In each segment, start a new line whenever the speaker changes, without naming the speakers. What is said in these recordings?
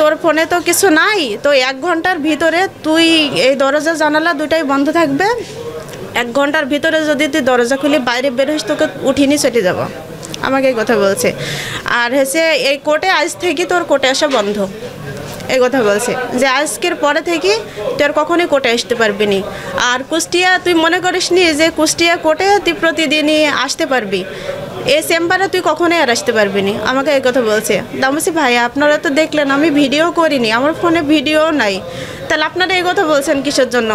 তোর ফোনে তো কিছু নাই, তো 1 ঘন্টার ভিতরে তুই এই দরজা জানালা দুটাই বন্ধ থাকবে, 1 ঘন্টার ভিতরে যদি তুই দরজা খুলে বাইরে বের হইস তোকে উঠিনি চলে যাব, আমাকে এই কথা বলছে। আর হচ্ছে এই কোর্টে আজ থেকে তোর কোর্টে আসা বন্ধ, এই কথা বলছে যে আজকের পরে থেকে তোর কখনোই কোর্টে আসতে পারবি নি। আর কুষ্টিয়া তুই মনে করিস নি যে কুষ্টিয়া কোর্টে তুই প্রতিদিনই আসতে পারবি, এই চেম্বারে তুই কখনোই আর আসতে পারবি নি, আমাকে এই কথা বলছে। দামসি ভাই আপনারা তো দেখলেন আমি ভিডিও করিনি, আমার ফোনে ভিডিও নাই, তাহলে আপনারা এই কথা বলছেন কিসের জন্য?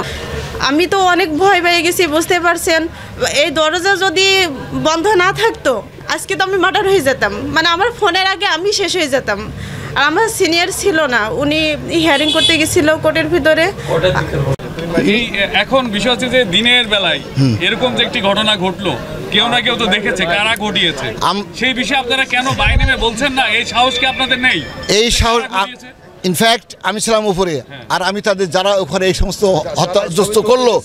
আমি তো অনেক ভয় পেয়ে গেছি, বুঝতে পারছেন। এই দরজা যদি বন্ধ না থাকতো আজকে তো আমি মার্ডার হয়ে যেতাম, মানে আমার ফোনের আগে আমি শেষ হয়ে যেতাম। আর আমার সিনিয়র ছিল না, উনি হিয়ারিং করতে গেছিল কোর্টের ভিতরে।
এখন বিষয় হচ্ছে যে দিনের বেলায় এরকম যে একটি ঘটনা ঘটলো, কেউ না কেউ তো দেখেছে, কারা ঘটিয়েছে সেই বিষয়ে আপনারা কেন বাইরে নেমে বলছেন না? এই সাহস কি আপনাদের নেই?
এই সাহস ইনফ্যাক্ট আমি ছিলাম উপরে, আর আমি তাদের যারা উপরে এই সমস্ত হত্যাযস্ত করলো,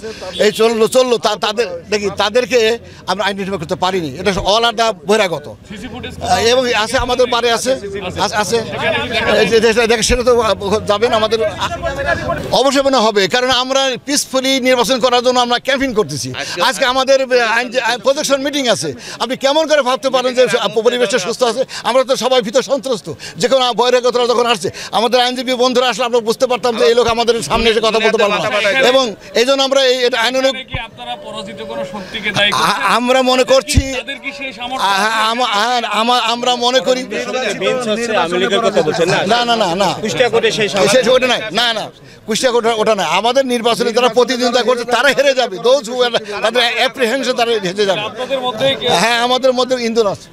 এই চললো তাদের দেখি তাদেরকে আমরা আইডেন্টিফাই করতে পারিনি, এটা অল আর দা বহিরাগত। এবং আছে আমাদের বারে আছে দেখে সেটা তো যাবেন আমাদের অবশ্যই মনে হবে, কারণ আমরা পিসফুলি নির্বাচন করার জন্য আমরা ক্যাম্পেইন করতেছি। আজকে আমাদের প্রজেকশন মিটিং আছে, আপনি কেমন করে ভাবতে পারেন যে পরিবেশটা সুস্থ আছে? আমরা তো সবাই ভিতর সন্ত্রস্ত, যে কোনো বহিরাগতরা যখন আসছে, আমাদের আইনজীবী বন্ধুরা আসলে আমরা বুঝতে পারতাম যে এই লোক আমাদের সামনে এসে কথা বলতে পারবো না, এবং এই জন্য আমরা এটা আইনানুগ আমরা মনে করছি, আমরা মনে করি না না না না কুষ্টিয়া কোর্টে ওটা নাই, না না কুষ্টিয়া কোর্টে ওটা নাই। আমাদের নির্বাচনে যারা প্রতিদ্বন্দ্বিতা করছে তারা হেরে যাবে, তাদের অ্যাপ্রিহেনশন তারা হেরে যাবে। হ্যাঁ, আমাদের মধ্যে ইন্ধন আছে।